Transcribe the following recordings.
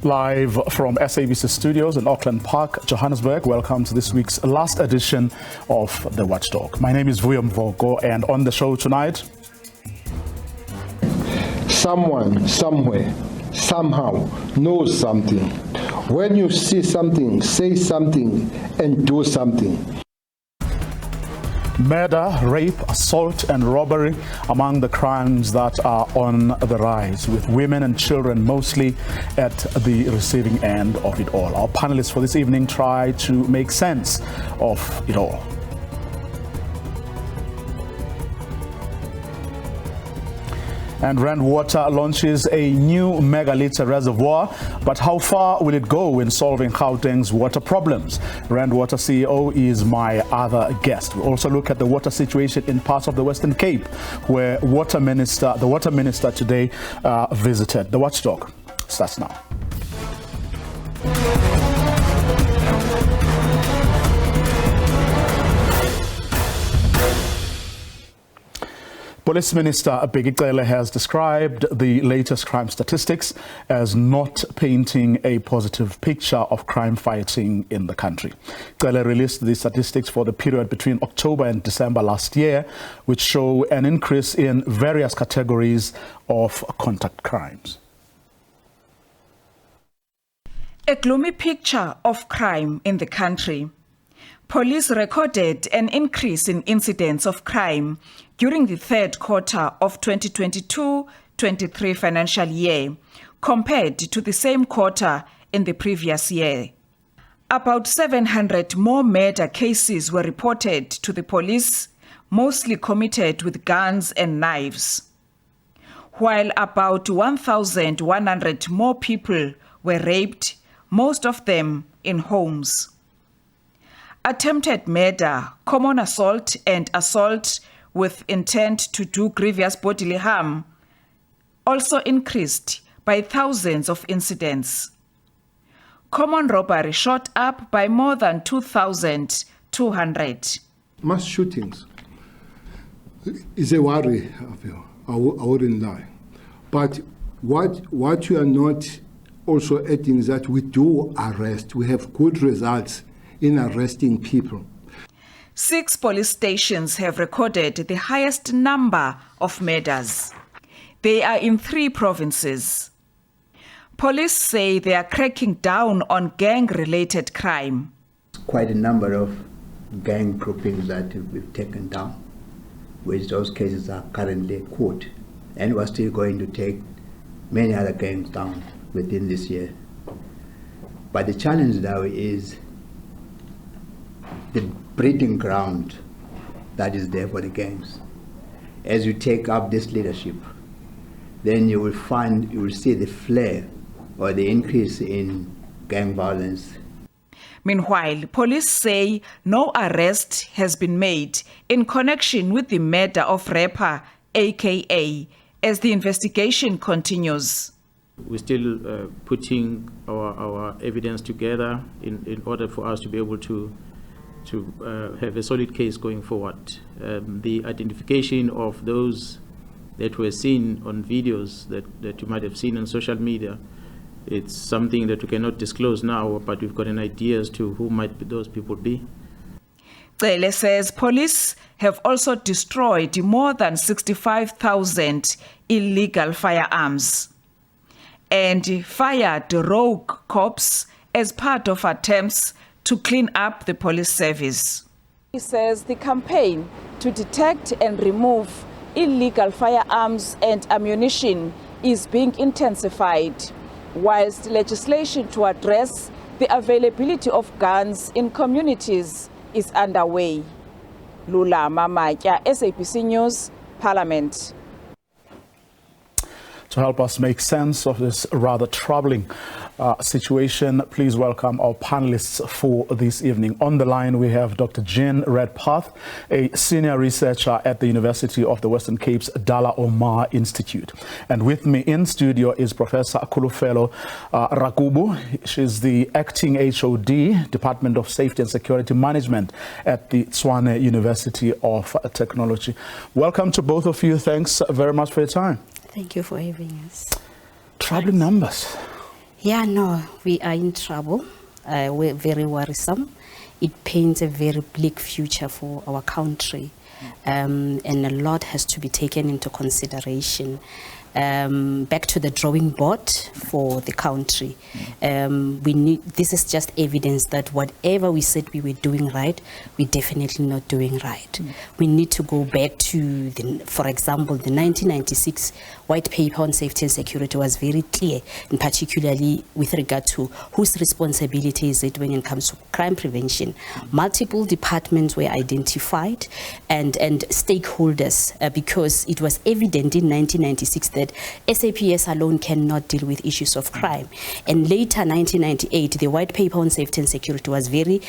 Live from SABC studios in Auckland Park, Johannesburg. Welcome to this week's last edition of The Watchdog. My name is Vuyo Mvoko, and on the show tonight... Someone, somewhere, somehow knows something. When you see something, say something and do something. Murder, rape, assault and robbery among the crimes that are on the rise, with women and children mostly at the receiving end of it all. Our panelists for this evening try to make sense of it all. And Rand Water launches a new megaliter reservoir, but how far will it go in solving Gauteng's water problems? Rand Water CEO is my other guest. We also look at the water situation in parts of the Western Cape, where the water minister today visited. The Watchdog starts now. Police Minister Ekurhuleni has described the latest crime statistics as not painting a positive picture of crime fighting in the country. Ekurhuleni released the statistics for the period between October and December last year, which show an increase in various categories of contact crimes. A gloomy picture of crime in the country. Police recorded an increase in incidents of crime during the third quarter of 2022-23 financial year compared to the same quarter in the previous year. About 700 more murder cases were reported to the police, mostly committed with guns and knives, while about 1,100 more people were raped, most of them in homes. Attempted murder, common assault and assault with intent to do grievous bodily harm also increased by thousands of incidents. Common robbery shot up by more than 2,200. Mass shootings is a worry, I wouldn't lie. But what you are not also adding is that we do arrest. We have good results in arresting people. 6 police stations have recorded the highest number of murders. They are in 3 provinces. Police say they are cracking down on gang-related crime. Quite a number of gang groupings that we've taken down, which those cases are currently in court, and we're still going to take many other gangs down within this year. But the challenge now is the breeding ground that is there for the gangs. As you take up this leadership, then you will see the flare or the increase in gang violence. Meanwhile, police say no arrest has been made in connection with the murder of rapper AKA as the investigation continues. We're still putting our evidence together in order for us to be able to have a solid case going forward. The identification of those that were seen on videos that you might have seen on social media, it's something that we cannot disclose now, but we've got an idea as to who might those people be. Cele says police have also destroyed more than 65,000 illegal firearms and fired rogue cops as part of attempts to clean up the police service. He says the campaign to detect and remove illegal firearms and ammunition is being intensified, whilst legislation to address the availability of guns in communities is underway. Lula Mamakya, SABC News, Parliament. To help us make sense of this rather troubling situation, please welcome our panelists for this evening. On the line, we have Dr. Jean Redpath, a senior researcher at the University of the Western Cape's Dalla Omar Institute. And with me in studio is Professor Ekurhuleni Rakubu. She's the acting HOD, Department of Safety and Security Management at the Tshwane University of Technology. Welcome to both of you. Thanks very much for your time. Thank you for having us. Troubling numbers. Yeah, no, we are in trouble. We're very worrisome. It paints a very bleak future for our country, and a lot has to be taken into consideration. Back to the drawing board for the country. This is just evidence that whatever we said we were doing right, we're definitely not doing right. We need to go back to, for example, the 1996 White Paper on Safety and Security was very clear, and particularly with regard to whose responsibility is it when it comes to crime prevention. Multiple departments were identified and stakeholders, because it was evident in 1996 that SAPS alone cannot deal with issues of crime. And later, 1998, the White Paper on Safety and Security was very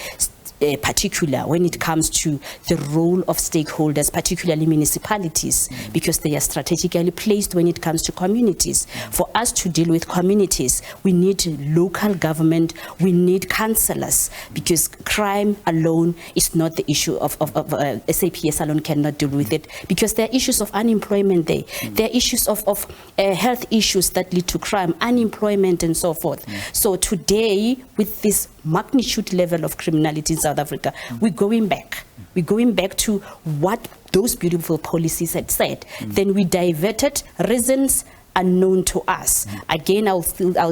particular when it comes to the role of stakeholders, particularly municipalities, because they are strategically placed when it comes to communities. For us to deal with communities, we need local government, we need councillors, because crime alone is not the issue of SAPS alone cannot deal with it, because there are issues of unemployment there. There are issues of health issues that lead to crime, unemployment and so forth. So today, with this magnitude level of criminality in South Africa, we're going back. We're going back to what those beautiful policies had said. Then we diverted reasons unknown to us. Again, I'll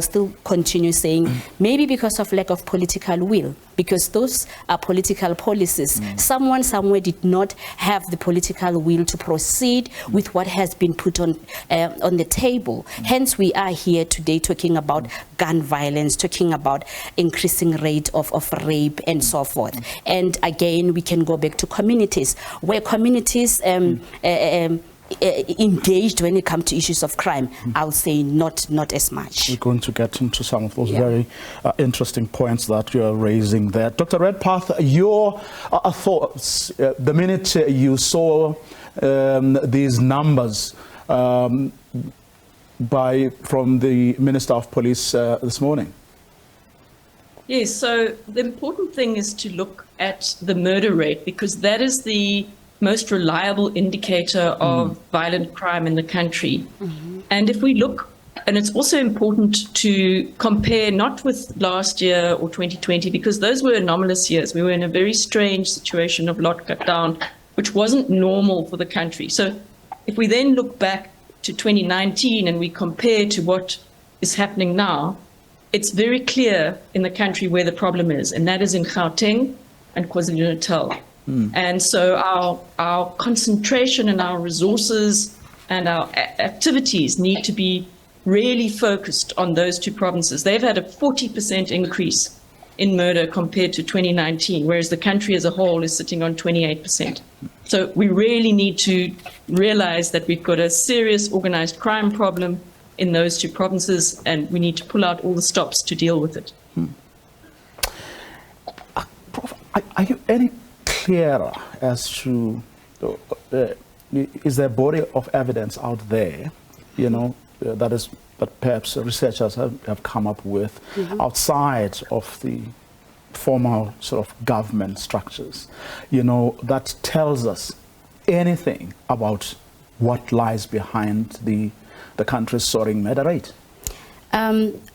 still continue saying maybe because of lack of political will, because those are political policies. Someone somewhere did not have the political will to proceed with what has been put on the table. Hence, we are here today talking about gun violence, talking about increasing rate of rape and so forth. And again, we can go back to communities, where communities engaged when it comes to issues of crime. I'll say not as much. We're going to get into some of those very interesting points that you're raising there. Dr. Redpath, your thoughts the minute you saw these numbers from the Minister of Police this morning? Yes, so the important thing is to look at the murder rate, because that is the most reliable indicator of violent crime in the country. And if we look, and it's also important to compare not with last year or 2020, because those were anomalous years. We were in a very strange situation of lockdown, which wasn't normal for the country. So if we then look back to 2019 and we compare to what is happening now, it's very clear in the country where the problem is, and that is in Gauteng and KwaZulu-Natal. And so our concentration and our resources and our activities need to be really focused on those two provinces. They've had a 40% increase in murder compared to 2019, whereas the country as a whole is sitting on 28%. So we really need to realize that we've got a serious organized crime problem in those two provinces, and we need to pull out all the stops to deal with it. Prof, are you any clearer as to is there a body of evidence out there, that perhaps researchers have come up with outside of the formal sort of government structures, that tells us anything about what lies behind the country's soaring murder rate?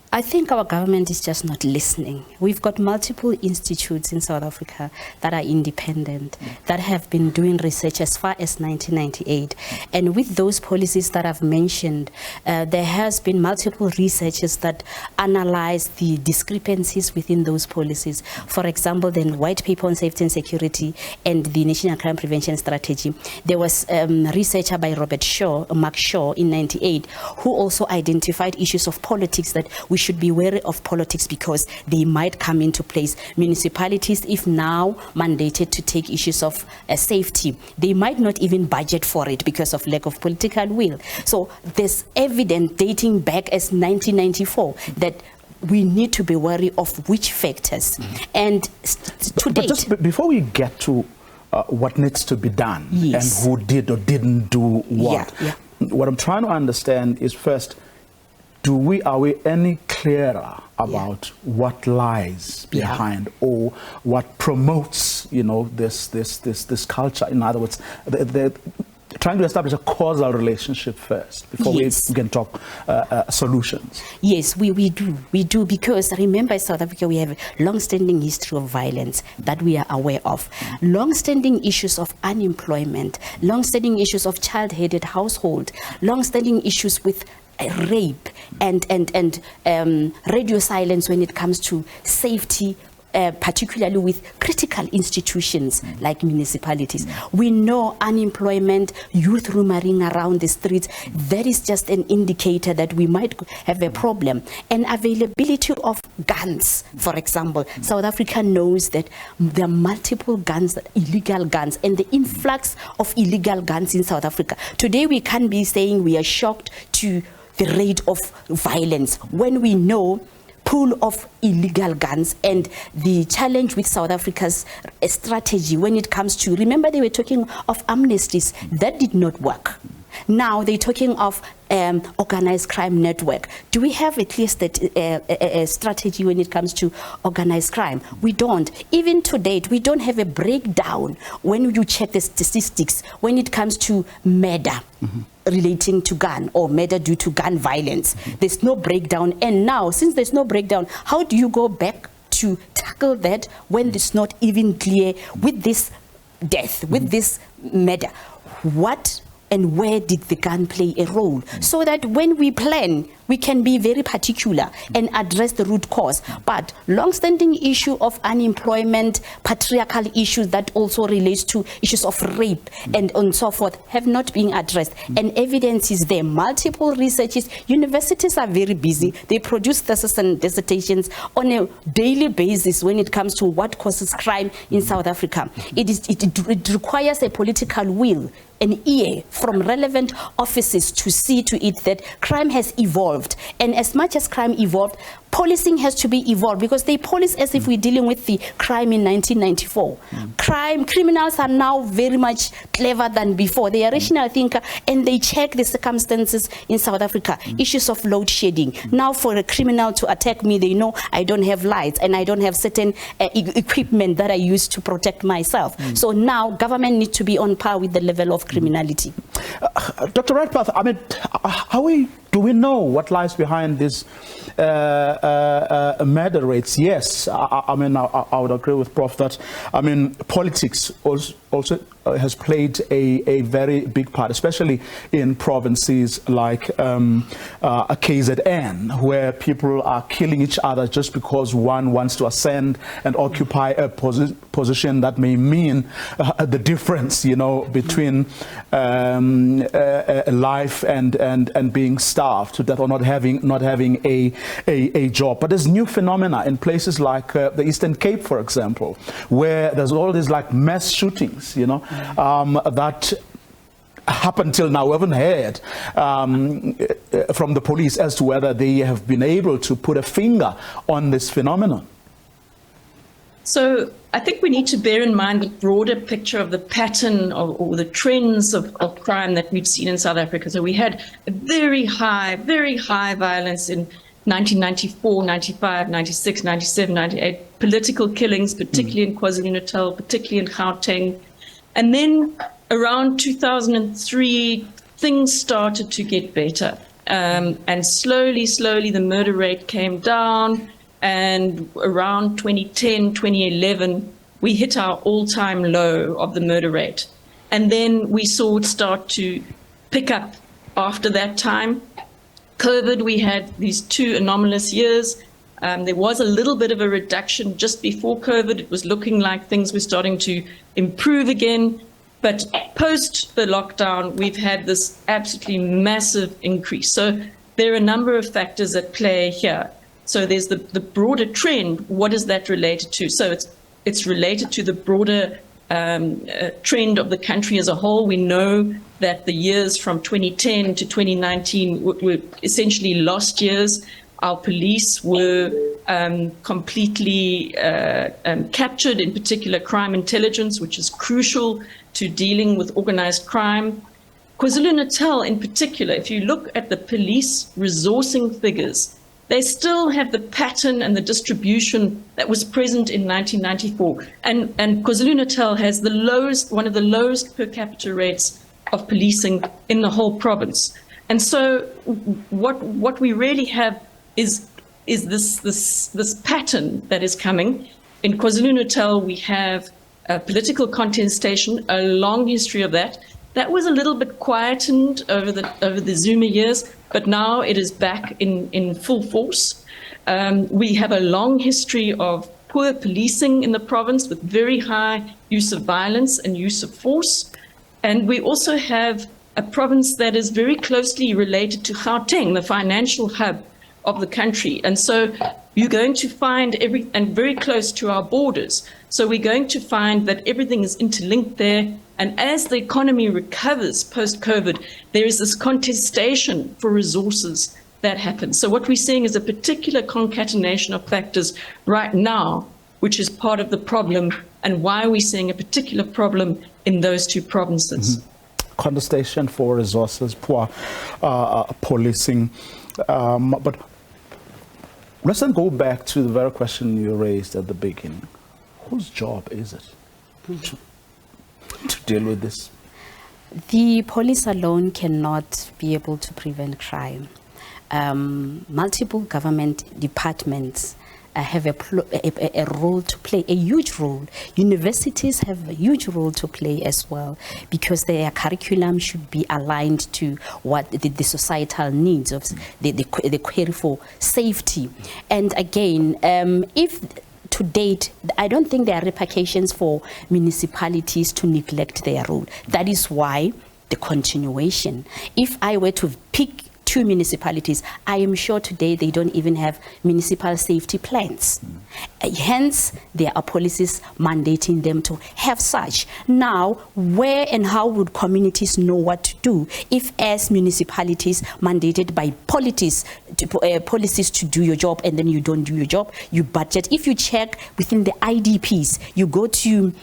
I think our government is just not listening. We've got multiple institutes in South Africa that are independent, that have been doing research as far as 1998. And with those policies that I've mentioned, there has been multiple researchers that analyze the discrepancies within those policies. For example, the White Paper on Safety and Security and the National Crime Prevention Strategy. There was a researcher by Mark Shaw in 98, who also identified issues of politics, that we should be wary of politics because they might come into place. Municipalities, if now mandated to take issues of safety, they might not even budget for it because of lack of political will. So there's evidence dating back as 1994 that we need to be wary of which factors. And to date, just before we get to what needs to be done and who did or didn't do what, what I'm trying to understand is, first, are we any clearer about what lies behind or what promotes, this culture? In other words, trying to establish a causal relationship first before Yes. we can talk solutions. Yes, we do, because remember, in South Africa, we have a long-standing history of violence that we are aware of, long-standing issues of unemployment, long-standing issues of child-headed household, long-standing issues with rape and radio silence when it comes to safety, particularly with critical institutions like municipalities. We know unemployment, youth rumoring around the streets. That is just an indicator that we might have a problem. And availability of guns, for example. South Africa knows that there are multiple guns, illegal guns, and the influx of illegal guns in South Africa. Today we can't be saying we are shocked to the rate of violence when we know pool of illegal guns and the challenge with South Africa's strategy when it comes to, remember they were talking of amnesties, that did not work. Now they're talking of organized crime network. Do we have at least a strategy when it comes to organized crime? We don't. Even to date, we don't have a breakdown when you check the statistics when it comes to murder relating to gun or murder due to gun violence. There's no breakdown. And now, since there's no breakdown, how do you go back to tackle that when it's not even clear with this death, with this murder? What and where did the gun play a role? So that when we plan, we can be very particular and address the root cause. But long-standing issue of unemployment, patriarchal issues that also relates to issues of rape and so forth have not been addressed. And evidence is there. Multiple researches. Universities are very busy. They produce theses and dissertations on a daily basis when it comes to what causes crime in South Africa. It requires a political will, an ear from relevant offices to see to it that crime has evolved. And as much as crime evolved, policing has to be evolved, because they police as if we're dealing with the crime in 1994. Criminals are now very much clever than before. They are rational thinker and they check the circumstances in South Africa. Issues of load shedding. Now for a criminal to attack me, they know I don't have lights and I don't have certain equipment that I use to protect myself. So now government needs to be on par with the level of criminality. Dr. Redpath, I mean, do we know what lies behind these murder rates? Yes, I would agree with Prof that, politics also has played a very big part, especially in provinces like KZN, where people are killing each other just because one wants to ascend and occupy a position that may mean the difference, between life and being starved to death, or not having a job. But there's new phenomena in places like the Eastern Cape, for example, where there's all these like mass shootings, that up until now we haven't heard from the police as to whether they have been able to put a finger on this phenomenon. So I think we need to bear in mind the broader picture of the pattern or the trends of crime that we've seen in South Africa. So we had a very high violence in 1994, 95, 96, 97, 98, political killings, particularly in KwaZulu-Natal, particularly in Gauteng. And then around 2003, things started to get better. And slowly, the murder rate came down. And around 2010, 2011, we hit our all-time low of the murder rate. And then we saw it start to pick up after that time. COVID, we had these 2 anomalous years. There was a little bit of a reduction just before COVID. It was looking like things were starting to improve again. But post the lockdown, we've had this absolutely massive increase. So there are a number of factors at play here. So there's the broader trend. What is that related to? So it's related to the broader trend of the country as a whole. We know that the years from 2010 to 2019 were essentially lost years. Our police were completely captured, in particular crime intelligence, which is crucial to dealing with organized crime. KwaZulu-Natal in particular, if you look at the police resourcing figures, they still have the pattern and the distribution that was present in 1994. And KwaZulu-Natal has one of the lowest per capita rates of policing in the whole province. And so what we really have is this pattern that is coming. In KwaZulu-Natal, we have a political contestation, a long history of that. That was a little bit quietened over the Zuma years, but now it is back in full force. We have a long history of poor policing in the province with very high use of violence and use of force. And we also have a province that is very closely related to Gauteng, the financial hub of the country. And so you're going to find and very close to our borders. So we're going to find that everything is interlinked there. And as the economy recovers post-COVID, there is this contestation for resources that happens. So what we're seeing is a particular concatenation of factors right now, which is part of the problem, and why we're seeing a particular problem in those two provinces. Contestation for resources, poor policing. But let's then go back to the very question you raised at the beginning. Whose job is it to deal with this? The police alone cannot be able to prevent crime. Multiple government departments have a role to play, a huge role. Universities have a huge role to play as well, because their curriculum should be aligned to what the societal needs of the query for safety. And again, if to date, I don't think there are repercussions for municipalities to neglect their role. That is why the continuation. If I were to pick two municipalities, I am sure today they don't even have municipal safety plans. Hence, there are policies mandating them to have such. Now, where and how would communities know what to do if, as municipalities mandated by policies to do your job, and then you don't do your job, you budget. If you check within the IDPs, you go to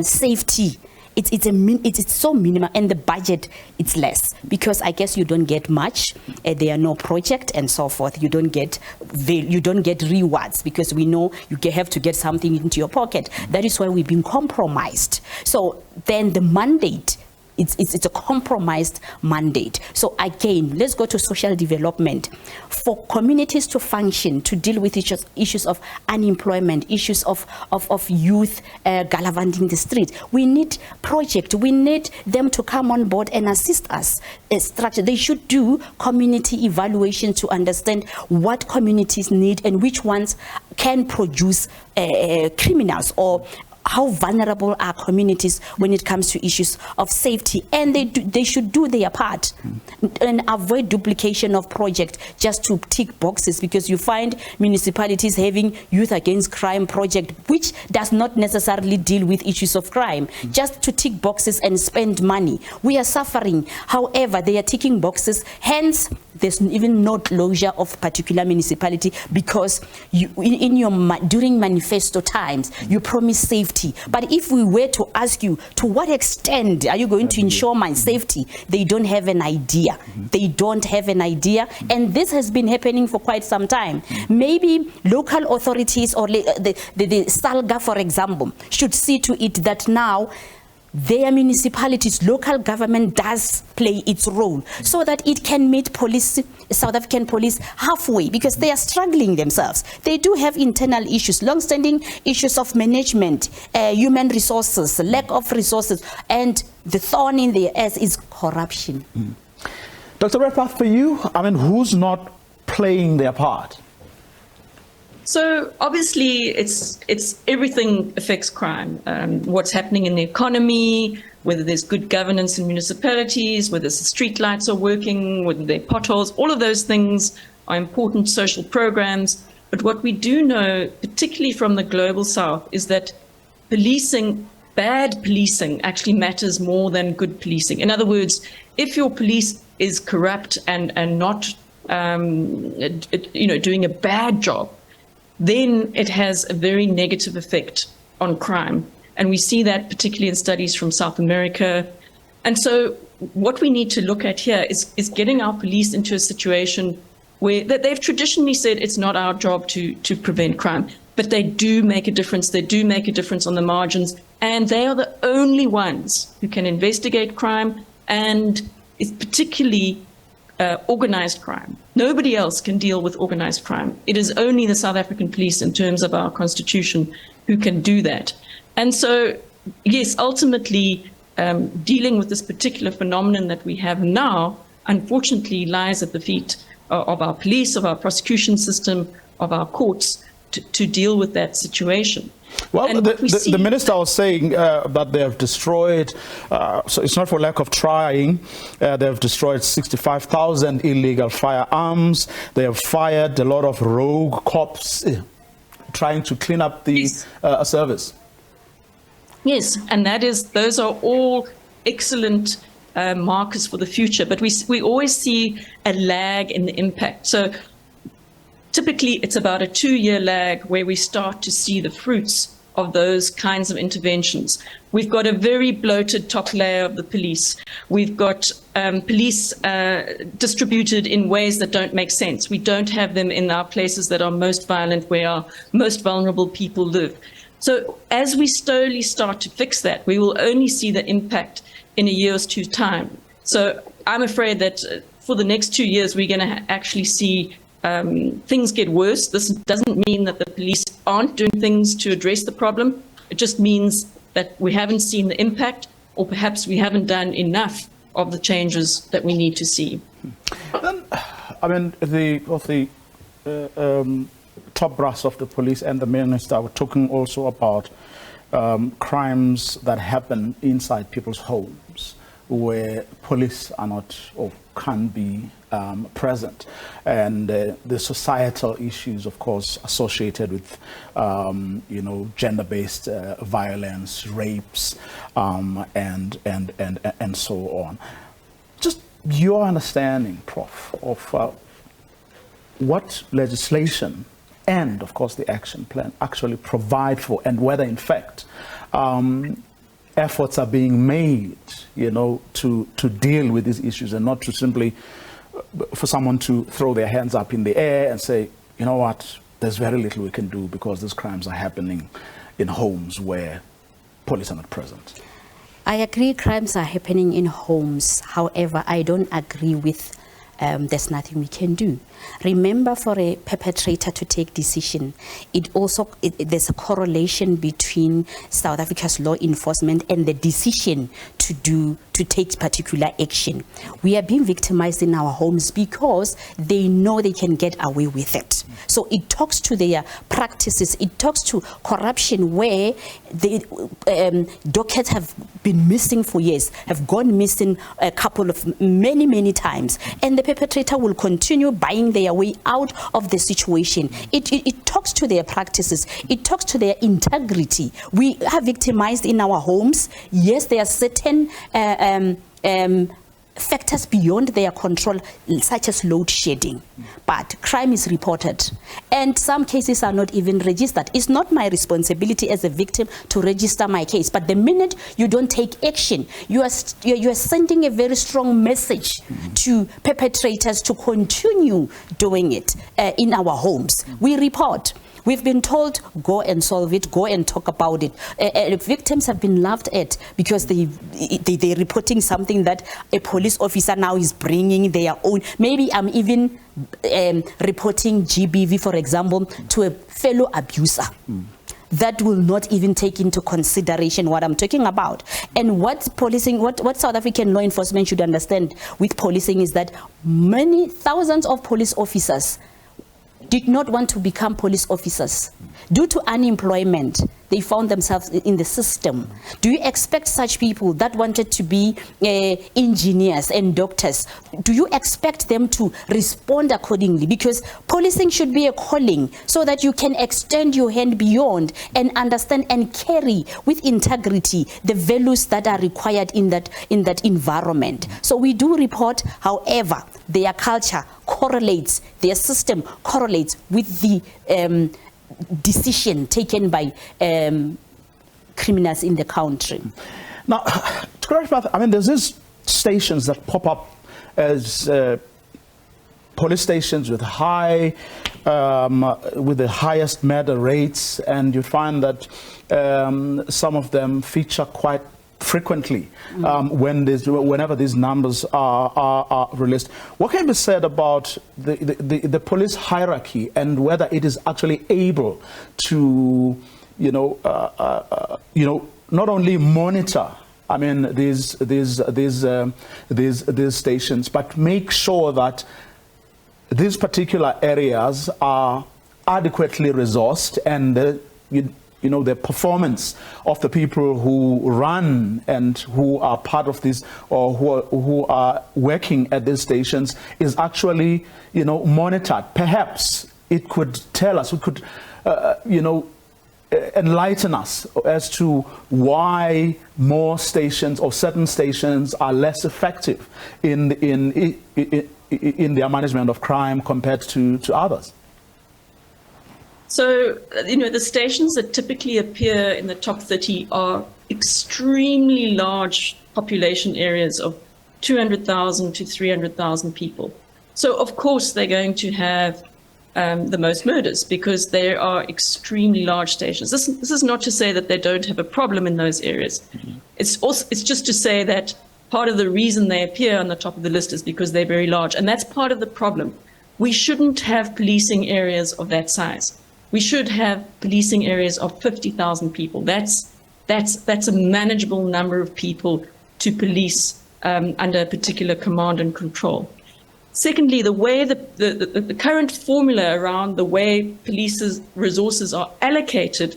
safety, it's so minimal, and the budget it's less, because I guess you don't get much. There are no project and so forth. You don't get rewards, because we know you have to get something into your pocket. That is why we've been compromised. So then the mandate, it's a compromised mandate. So again, let's go to social development. For communities to function, to deal with issues of unemployment, issues of youth gallivanting the street, we need project. We need them to come on board and assist us. Structure. They should do community evaluation to understand what communities need and which ones can produce criminals, or how vulnerable are communities when it comes to issues of safety. And they should do their part and avoid duplication of projects just to tick boxes, because you find municipalities having youth against crime project, which does not necessarily deal with issues of crime, just to tick boxes and spend money. We are suffering. However, they are ticking boxes, hence there's even no closure of particular municipality, because during manifesto times you promise safety. But if we were to ask you, to what extent are you going to ensure my safety, they don't have an idea. They don't have an idea, and this has been happening for quite some time. Maybe local authorities or the SALGA, for example, should see to it that now their municipalities, local government does play its role, so that it can meet South African police halfway, because they are struggling themselves. They do have internal issues, long-standing issues of management, human resources, lack of resources, and the thorn in their ass is corruption. Dr. Redpath, for you, I mean, who's not playing their part? So obviously, it's everything affects crime. What's happening in the economy, whether there's good governance in municipalities, whether the street lights are working, whether there are potholes, all of those things are important social programs. But what we do know, particularly from the global south, is that policing, bad policing, actually matters more than good policing. In other words, if your police is corrupt and not doing a bad job, then it has a very negative effect on crime. And we see that particularly in studies from South America. And so what we need to look at here is getting our police into a situation where they've traditionally said it's not our job to prevent crime, but they do make a difference. They do make a difference on the margins, and they are the only ones who can investigate crime and it's particularly organized crime. Nobody else can deal with organized crime. It is only the South African police, in terms of our constitution, who can do that. And so, yes, ultimately, dealing with this particular phenomenon that we have now, unfortunately, lies at the feet of our police, of our prosecution system, of our courts, to deal with that situation. Well, the minister was saying that they have destroyed, so it's not for lack of trying, they have destroyed 65,000 illegal firearms. They have fired a lot of rogue cops trying to clean up the service. Yes, and those are all excellent markers for the future, but we always see a lag in the impact. So typically, it's about a 2-year lag where we start to see the fruits of those kinds of interventions. We've got a very bloated top layer of the police. We've got police distributed in ways that don't make sense. We don't have them in our places that are most violent, where our most vulnerable people live. So as we slowly start to fix that, we will only see the impact in a year's time. So I'm afraid that for the next 2 years, we're going to actually see things get worse. This doesn't mean that the police aren't doing things to address the problem. It just means that we haven't seen the impact, or perhaps we haven't done enough of the changes that we need to see. Then, I mean, the top brass of the police and the minister were talking also about crimes that happen inside people's homes, where police are not or can't be present, and the societal issues, of course, associated with gender-based violence, rapes, and so on. Just your understanding, Prof, of what legislation and, of course, the action plan actually provide for, and whether, in fact, efforts are being made, to deal with these issues, and not to simply for someone to throw their hands up in the air and say, you know what, there's very little we can do because these crimes are happening in homes where police are not present. I agree crimes are happening in homes. However, I don't agree with there's nothing we can do. Remember, for a perpetrator to take decision, there's a correlation between South Africa's law enforcement and the decision to take particular action. We are being victimized in our homes because they know they can get away with it. So it talks to their practices. It talks to corruption, where the dockets have been missing for years, have gone missing a couple of many times, and the perpetrator will continue buying their way out of the situation. It talks to their practices. It talks to their integrity. We are victimized in our homes. Yes, there are certain factors beyond their control, such as load shedding, but crime is reported, and some cases are not even registered. It's not my responsibility as a victim to register my case, but the minute you don't take action, you are sending a very strong message to perpetrators to continue doing it in our homes. We report. We've been told, go and solve it, go and talk about it. Victims have been laughed at because they're reporting something that a police officer now is bringing their own. Maybe I'm even reporting GBV, for example, to a fellow abuser. That will not even take into consideration what I'm talking about. And what South African law enforcement should understand with policing is that many thousands of police officers did not want to become police officers. Due to unemployment, they found themselves in the system. Do you expect such people that wanted to be engineers and doctors, do you expect them to respond accordingly? Because policing should be a calling so that you can extend your hand beyond and understand and carry with integrity the values that are required in that environment. So we do report, however, their culture correlates, their system correlates with the decision taken by criminals in the country. Now, to correct that, I mean, there's these stations that pop up as police stations with with the highest murder rates, and you find that some of them feature quite frequently whenever these numbers are released. What can be said about the police hierarchy and whether it is actually able to, not only monitor, I mean, these stations, but make sure that these particular areas are adequately resourced and the performance of the people who run and who are part of this or who are working at these stations is actually, monitored. Perhaps it could tell us, it could, enlighten us as to why more stations or certain stations are less effective in their management of crime compared to others. So, the stations that typically appear in the top 30 are extremely large population areas of 200,000 to 300,000 people. So, of course, they're going to have the most murders because they are extremely large stations. This is not to say that they don't have a problem in those areas. Mm-hmm. It's just to say that part of the reason they appear on the top of the list is because they're very large, and that's part of the problem. We shouldn't have policing areas of that size. We should have policing areas of 50,000 people. That's a manageable number of people to police under a particular command and control. Secondly, the way the current formula around the way police's resources are allocated,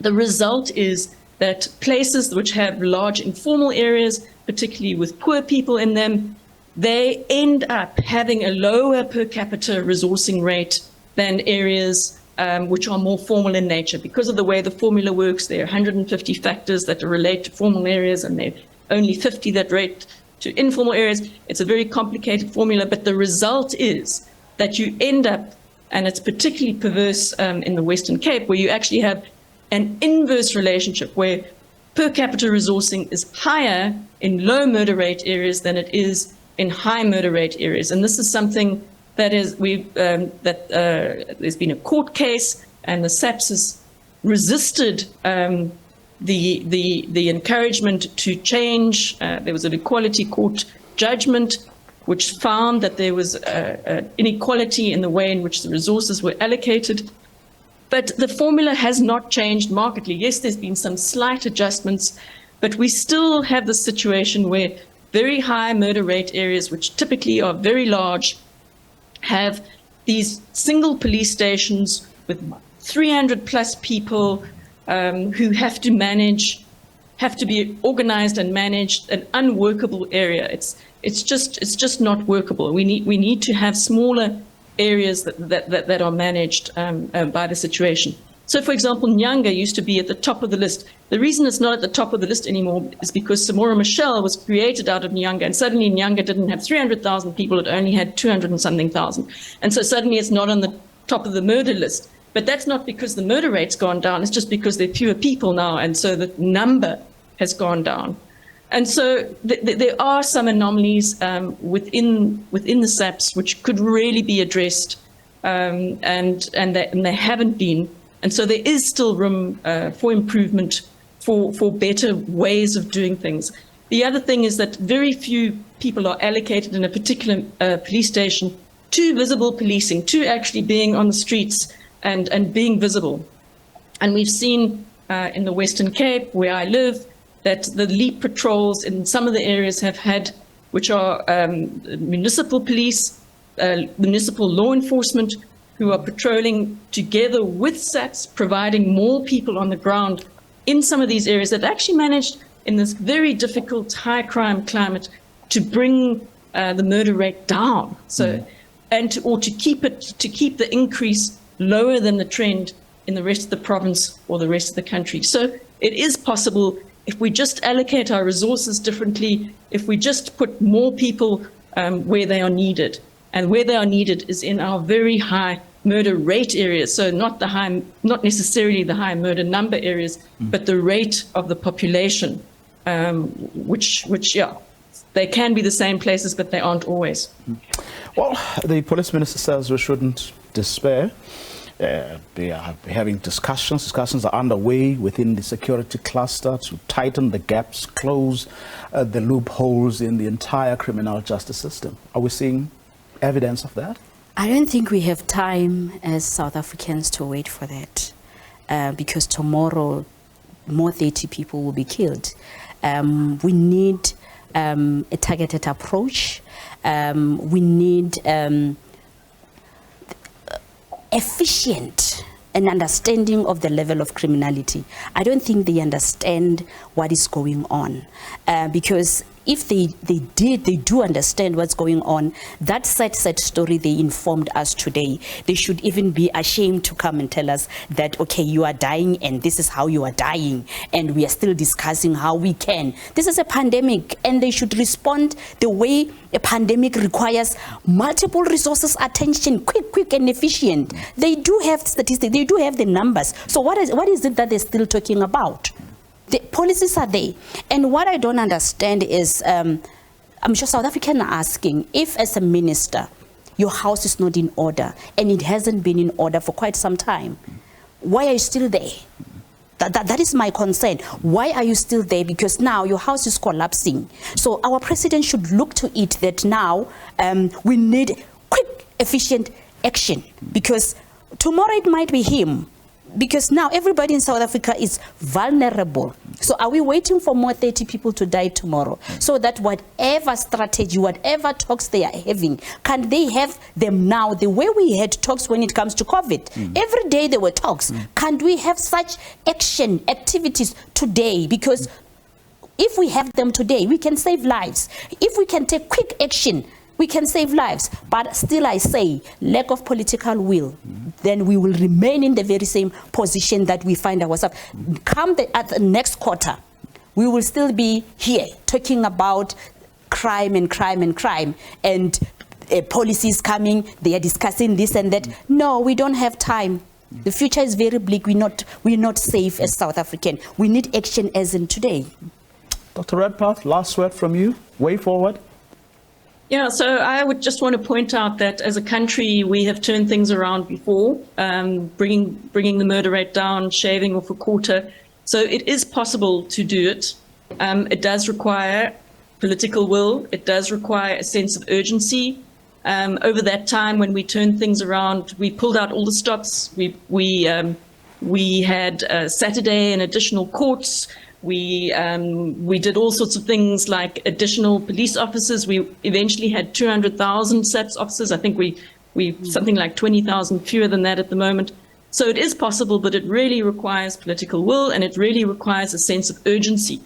the result is that places which have large informal areas, particularly with poor people in them, they end up having a lower per capita resourcing rate than areas which are more formal in nature. Because of the way the formula works, there are 150 factors that relate to formal areas and there are only 50 that relate to informal areas. It's a very complicated formula, but the result is that you end up, and it's particularly perverse in the Western Cape, where you actually have an inverse relationship where per capita resourcing is higher in low murder rate areas than it is in high murder rate areas. And this is something that is there's been a court case, and the SABC has resisted the encouragement to change. There was an equality court judgment which found that there was inequality in the way in which the resources were allocated. But the formula has not changed markedly. Yes, there's been some slight adjustments, but we still have the situation where very high murder rate areas, which typically are very large, have these single police stations with 300 plus people who have to be organized and managed, an unworkable area. It's just not workable. We need to have smaller areas that are managed by the situation. So, for example, Nyanga used to be at the top of the list. The reason it's not at the top of the list anymore is because Samora Machel was created out of Nyanga, and suddenly Nyanga didn't have 300,000 people, it only had 200 and something thousand. And so suddenly it's not on the top of the murder list. But that's not because the murder rate's gone down, it's just because there are fewer people now, and so the number has gone down. And so there are some anomalies within the SABC which could really be addressed, and they haven't been. And so there is still room for improvement, for better ways of doing things. The other thing is that very few people are allocated in a particular police station to visible policing, to actually being on the streets and being visible. And we've seen in the Western Cape, where I live, that the LEAP patrols in some of the areas have had, which are municipal police, municipal law enforcement, who are patrolling together with SABC, providing more people on the ground in some of these areas that actually managed in this very difficult high crime climate to bring the murder rate down. So, to keep the increase lower than the trend in the rest of the province or the rest of the country. So it is possible if we just allocate our resources differently, if we just put more people where they are needed. And where they are needed is in our very high murder rate areas. So not necessarily the high murder number areas, but the rate of the population, which they can be the same places, but they aren't always. Well, the police minister says we shouldn't despair. They are having discussions. Discussions are underway within the security cluster to tighten the gaps, close the loopholes in the entire criminal justice system. Are we seeing evidence of that? I don't think we have time as South Africans to wait for that, because tomorrow more 30 people will be killed. We need a targeted approach. We need efficient and understanding of the level of criminality. I don't think they understand what is going on, because if they do understand what's going on, that sad story they informed us today, they should even be ashamed to come and tell us that, okay, you are dying and this is how you are dying, and we are still discussing how we can. This is a pandemic, and they should respond the way a pandemic requires multiple resources, attention, quick and efficient. They do have statistics, they do have the numbers. So what is it that they're still talking about? The policies are there. And what I don't understand is, I'm sure South Africans are asking, if as a minister, your house is not in order, and it hasn't been in order for quite some time, why are you still there? That is my concern. Why are you still there? Because now your house is collapsing. So our president should look to it that now we need quick, efficient action, because tomorrow it might be him. Because now everybody in South Africa is vulnerable. So are we waiting for more 30 people to die tomorrow? So that whatever strategy, whatever talks they are having, can they have them now the way we had talks when it comes to COVID? Every day there were talks. Can we have such action, activities today? Because if we have them today, we can save lives. If we can take quick action, we can save lives. But still I say, lack of political will, then we will remain in the very same position that we find ourselves. Come at the next quarter, we will still be here talking about crime and policies coming, they are discussing this and that. No, we don't have time. The future is very bleak. We're not safe as South African. We need action as in today. Dr. Redpath, last word from you. Way forward. Yeah, so I would just want to point out that as a country, we have turned things around before, bringing the murder rate down, shaving off a quarter. So it is possible to do it. It does require political will. It does require a sense of urgency. Over that time, when we turned things around, we pulled out all the stops. We had Saturday and additional courts. We did all sorts of things like additional police officers. We eventually had 200,000 SAPS officers. I think we something like 20,000 fewer than that at the moment. So it is possible, but it really requires political will, and it really requires a sense of urgency.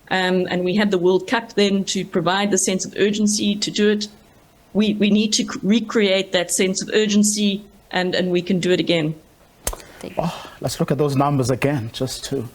And we had the World Cup then to provide the sense of urgency to do it. We need to recreate that sense of urgency, and we can do it again. Let's look at those numbers again, just to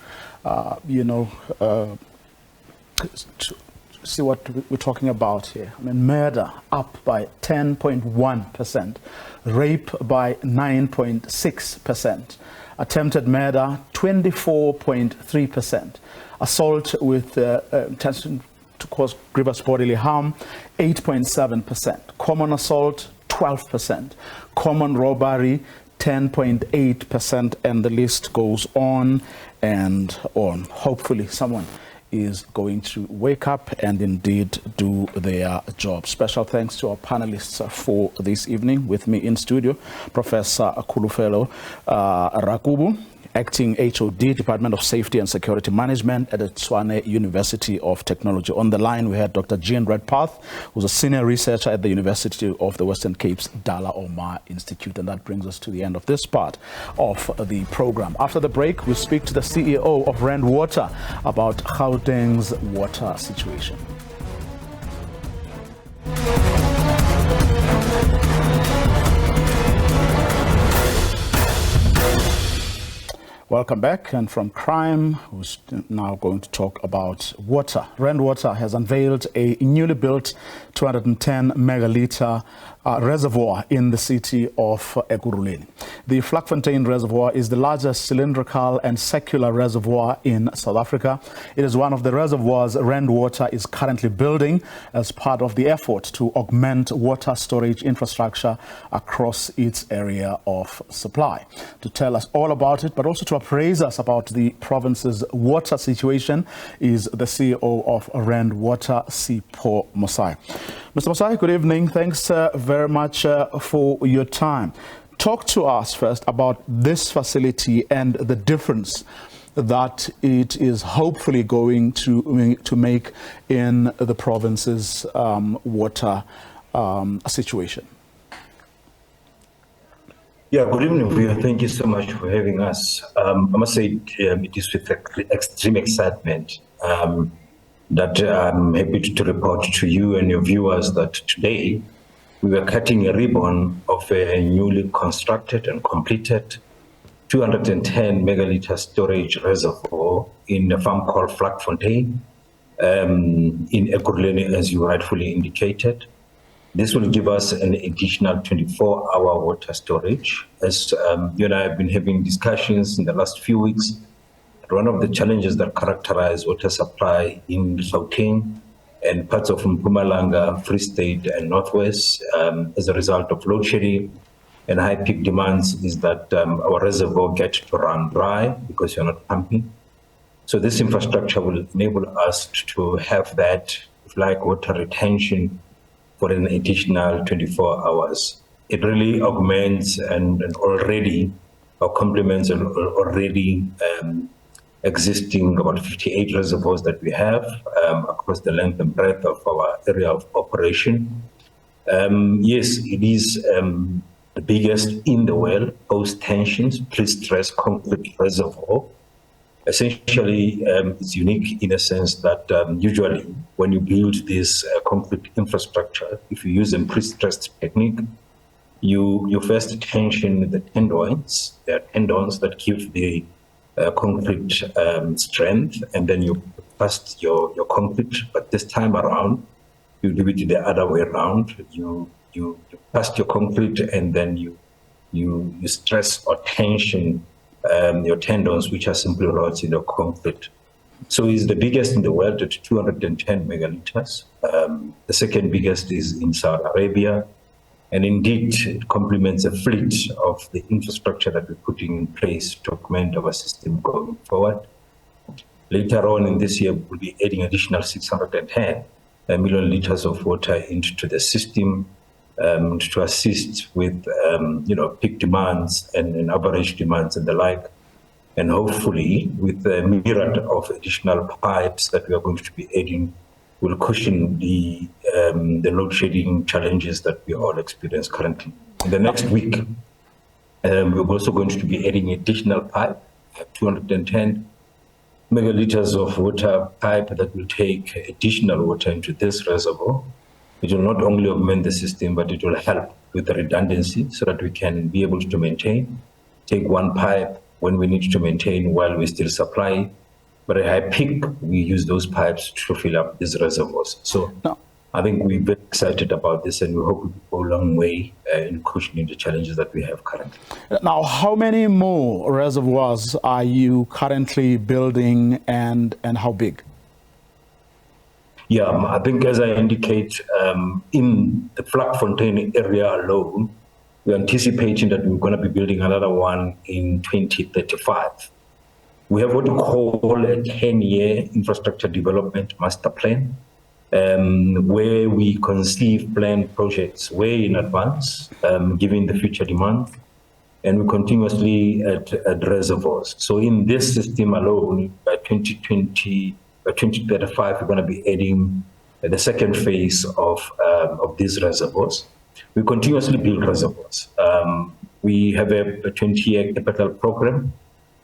see what we're talking about here. I mean, murder up by 10.1%, rape by 9.6%, attempted murder 24.3%, assault with intention to cause grievous bodily harm 8.7%, common assault 12%, common robbery 10.8%, and the list goes on and on. Hopefully someone is going to wake up and indeed do their job. Special thanks to our panelists for this evening. With me in studio, Professor Ekurhuleni Rakubu, Acting HOD, Department of Safety and Security Management at the Tshwane University of Technology. On the line, we had Dr. Jean Redpath, who's a senior researcher at the University of the Western Cape's Dalla Omar Institute. And that brings us to the end of this part of the program. After the break, we'll speak to the CEO of Rand Water about Gauteng's water situation. Welcome back. And from crime, we're now going to talk about water. Rand Water has unveiled a newly built 210 megaliter reservoir in the city of Ekurhuleni. The Vlakfontein Reservoir is the largest cylindrical and circular reservoir in South Africa. It is one of the reservoirs Rand Water is currently building as part of the effort to augment water storage infrastructure across its area of supply. To tell us all about it, but also to appraise us about the province's water situation, is the CEO of Rand Water, Sipho Mosai. Mr. Mosai, good evening. Thanks very much for your time. Talk to us first about this facility and the difference that it is hopefully going to make in the province's water situation. Yeah, good evening, Vio. Thank you so much for having us. I must say it is with extreme excitement that I'm happy to report to you and your viewers that today we were cutting a ribbon of a newly constructed and completed 210 megaliter storage reservoir in a farm called Vlakfontein in Ekurhuleni, as you rightfully indicated. This will give us an additional 24-hour water storage. As you and I have been having discussions in the last few weeks, one of the challenges that characterize water supply in Gauteng and parts of Mpumalanga, Free State and Northwest as a result of load shedding and high peak demands is that our reservoir gets to run dry because you're not pumping. So this infrastructure will enable us to have that, if like, water retention for an additional 24 hours. It really augments and already or complements an already existing about 58 reservoirs that we have across the length and breadth of our area of operation. Yes, it is the biggest in the world post-tensions, pre-stress concrete reservoir. Essentially, it's unique in a sense that usually when you build this concrete infrastructure, if you use a pre-stressed technique, you first tension the tendons. There are tendons that give the concrete strength, and then you cast your concrete. But this time around, you do it the other way around. You cast your concrete, and then you stress or tension your tendons, which are simply rods in the concrete. So it's the biggest in the world at 210 megaliters. The second biggest is in Saudi Arabia. And indeed, it complements a fleet of the infrastructure that we're putting in place to augment our system going forward. Later on in this year, we'll be adding additional 610 million liters of water into the system to assist with peak demands and average demands and the like. And hopefully, with the myriad of additional pipes that we are going to be adding, will cushion the load shedding challenges that we all experience currently. In the next week, we're also going to be adding additional pipe, 210 megaliters of water pipe that will take additional water into this reservoir. It will not only augment the system, but it will help with the redundancy so that we can be able to take one pipe when we need to maintain while we still supply. But at high peak, we use those pipes to fill up these reservoirs. So I think we're very excited about this, and we hope we go a long way in cushioning the challenges that we have currently. Now, how many more reservoirs are you currently building, and how big? Yeah, I think as I indicate, in the Vlakfontein area alone, we're anticipating that we're going to be building another one in 2035. We have what we call a 10-year infrastructure development master plan, where we conceive planned projects way in advance, given the future demand, and we continuously add reservoirs. So in this system alone, by 2035, we're going to be adding the second phase of these reservoirs. We continuously build reservoirs. We have a 20-year capital program.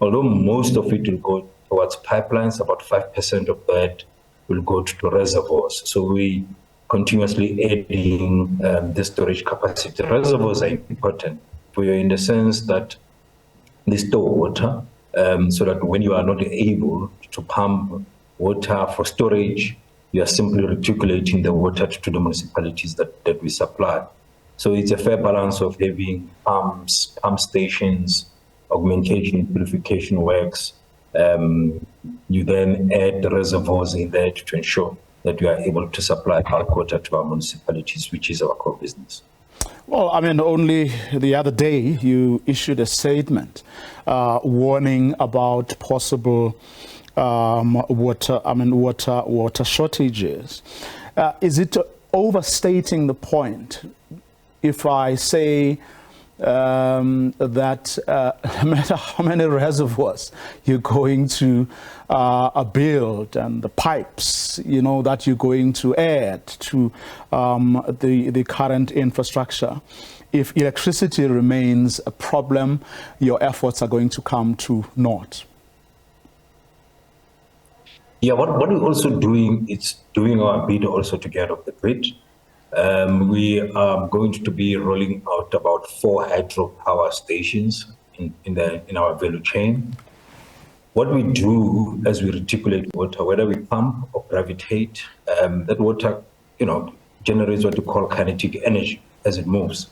Although most of it will go towards pipelines, about 5% of that will go to reservoirs. So we continuously adding the storage capacity. Reservoirs are important for you in the sense that they store water so that when you are not able to pump water for storage, you are simply recirculating the water to the municipalities that we supply. So it's a fair balance of having pumps, pump stations, augmentation, purification works. You then add the reservoirs in there to ensure that we are able to supply bulk water to our municipalities, which is our core business. Well, I mean, only the other day you issued a statement warning about possible water shortages. Is it overstating the point if I say that no matter how many reservoirs you're going to build and the pipes, you know, that you're going to add to the current infrastructure, if electricity remains a problem, your efforts are going to come to naught? Yeah, what we're also doing is doing our bit also to get off the grid. We are going to be rolling out about 4 hydropower stations in our value chain. What we do as we reticulate water, whether we pump or gravitate, that water, you know, generates what we call kinetic energy as it moves.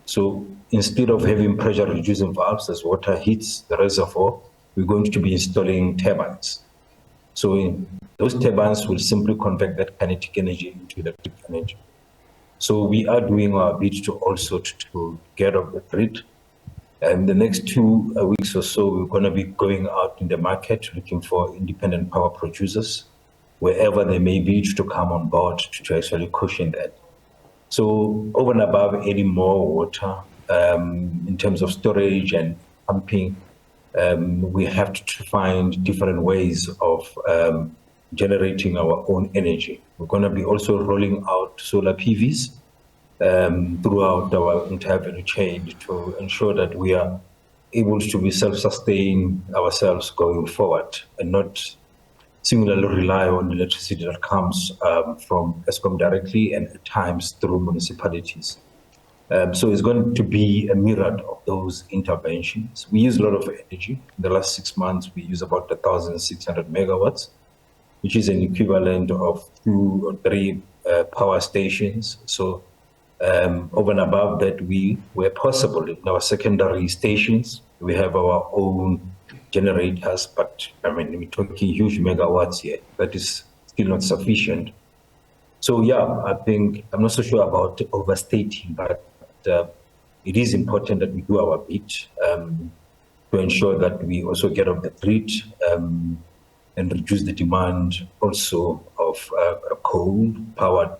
So instead of having pressure reducing valves as water hits the reservoir, we're going to be installing turbines. So those turbines will simply convert that kinetic energy into electric energy. So we are doing our bit to also to get off the grid. And the next 2 weeks or so, we're going to be going out in the market looking for independent power producers, wherever they may be, to come on board to actually cushion that. So over and above adding more water in terms of storage and pumping, we have to find different ways of generating our own energy. We're going to be also rolling out solar PVs throughout our entire value chain to ensure that we are able to be self-sustain ourselves going forward and not similarly rely on the electricity that comes from Eskom directly and at times through municipalities. So it's going to be a myriad of those interventions. We use a lot of energy. In the last 6 months, we use about 1,600 megawatts, which is an equivalent of 2 or 3 power stations. So over and above that, where possible, in our secondary stations, we have our own generators, but I mean, we're talking huge megawatts here. That is still not sufficient. So yeah, I think, I'm not so sure about overstating, but it is important that we do our bit to ensure that we also get off the grid and reduce the demand also of coal-powered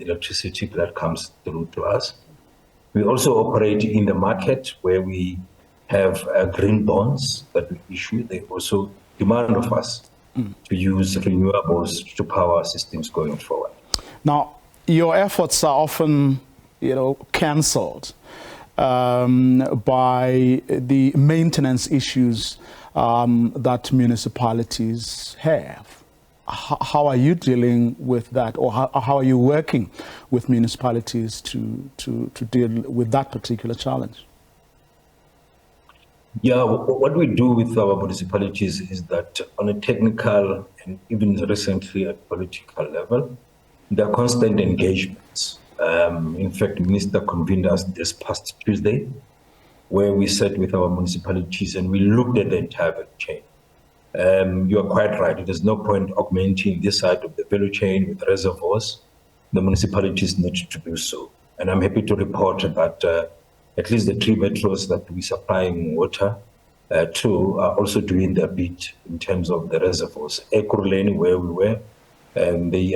electricity that comes through to us. We also operate in the market where we have green bonds that we issue. They also demand of us to use renewables to power systems going forward. Now, your efforts are often, cancelled by the maintenance issues that municipalities have. How are you dealing with that, or how are you working with municipalities to deal with that particular challenge? Yeah, what we do with our municipalities is that on a technical and even recently at political level, there are constant engagements. In fact, the minister convened us this past Tuesday, where we sat with our municipalities and we looked at the entire value chain. You are quite right. There's no point augmenting this side of the value chain with reservoirs. The municipalities need to do so. And I'm happy to report that at least the 3 metros that we're supplying water to are also doing their bit in terms of the reservoirs. Ekurhuleni, where we were, they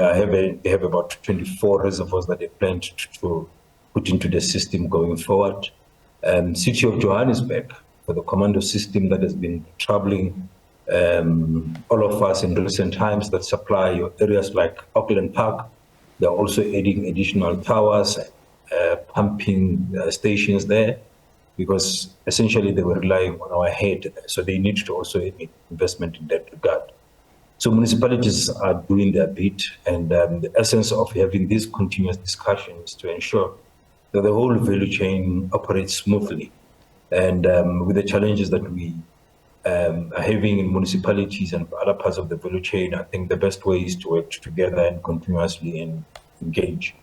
have about 24 reservoirs that they plan to put into the system going forward. City of Johannesburg, for the commando system that has been troubling all of us in recent times, that supply areas like Auckland Park. They're also adding additional towers, pumping stations there, because essentially they were relying on our head. So they need to also make investment in that regard. So municipalities are doing their bit, and the essence of having these continuous discussions to ensure that the whole value chain operates smoothly. And with the challenges that we having in municipalities and other parts of the value chain, I think the best way is to work together and continuously engage.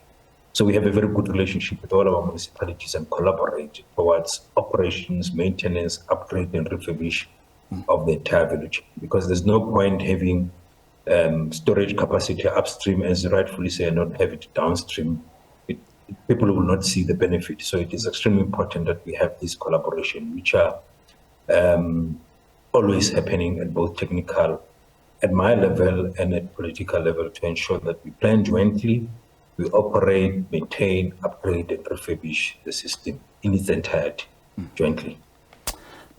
So we have a very good relationship with all our municipalities and collaborate towards operations, maintenance, upgrade and refurbish of the entire value chain. Because there's no point having storage capacity upstream, as you rightfully say, and not have it downstream. People will not see the benefit. So it is extremely important that we have this collaboration, which are always happening at both technical, at my level and at political level, to ensure that we plan jointly, we operate, maintain, upgrade and refurbish the system in its entirety jointly.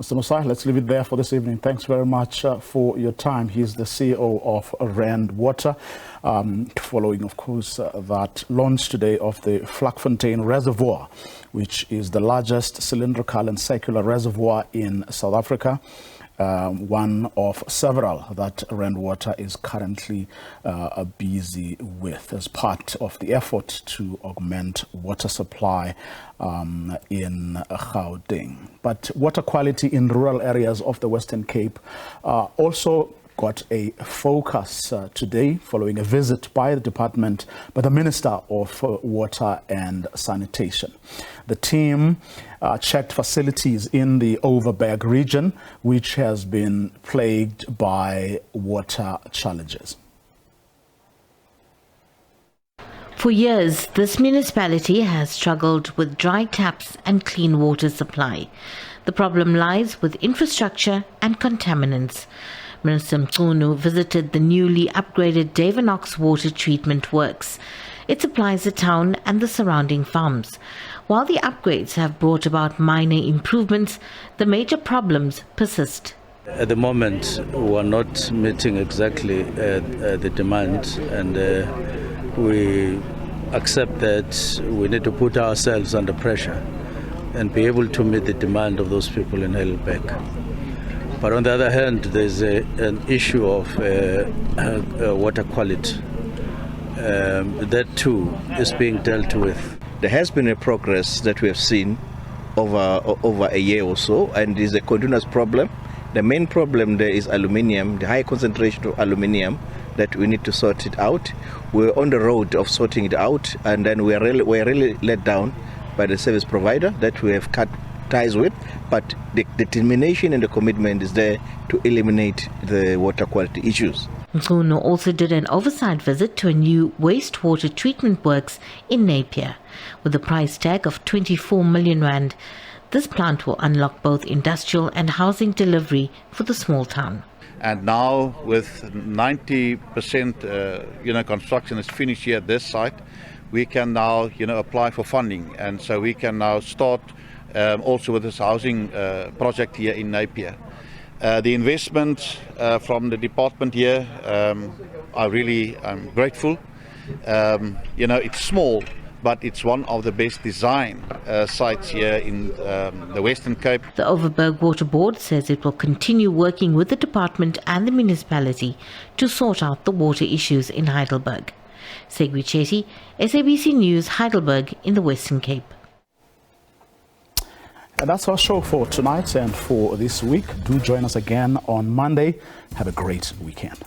Mr. Musai, let's leave it there for this evening. Thanks very much for your time. He's the CEO of Rand Water, following, of course, that launch today of the Vlakfontein Reservoir, which is the largest cylindrical and circular reservoir in South Africa. One of several that Rand Water is currently busy with as part of the effort to augment water supply in Gauteng. But water quality in rural areas of the Western Cape also got a focus today following a visit by the Minister of Water and Sanitation. The team checked facilities in the Overberg region, which has been plagued by water challenges. For years, this municipality has struggled with dry taps and clean water supply. The problem lies with infrastructure and contaminants. Minister Mchunu visited the newly upgraded Davenox water treatment works. It supplies the town and the surrounding farms. While the upgrades have brought about minor improvements, the major problems persist. At the moment, we are not meeting exactly the demand, and we accept that we need to put ourselves under pressure and be able to meet the demand of those people in Heidelberg. But on the other hand, there's an issue of water quality. That too is being dealt with. There has been a progress that we have seen over a year or so, and it is a continuous problem. The main problem there is aluminium, the high concentration of aluminium, that we need to sort it out. We're on the road of sorting it out, and then we're really let down by the service provider that we have cut ties with, but the determination and the commitment is there to eliminate the water quality issues. Mchunu also did an oversight visit to a new wastewater treatment works in Napier. With a price tag of 24 million rand, this plant will unlock both industrial and housing delivery for the small town. And now with 90% construction is finished here at this site, we can now apply for funding, and so we can now start also with this housing project here in Napier. The investment from the department here, I'm grateful. It's small, but it's one of the best design sites here in the Western Cape. The Overberg Water Board says it will continue working with the department and the municipality to sort out the water issues in Heidelberg. Segwi Chetty, SABC News, Heidelberg in the Western Cape. And that's our show for tonight and for this week. Do join us again on Monday. Have a great weekend.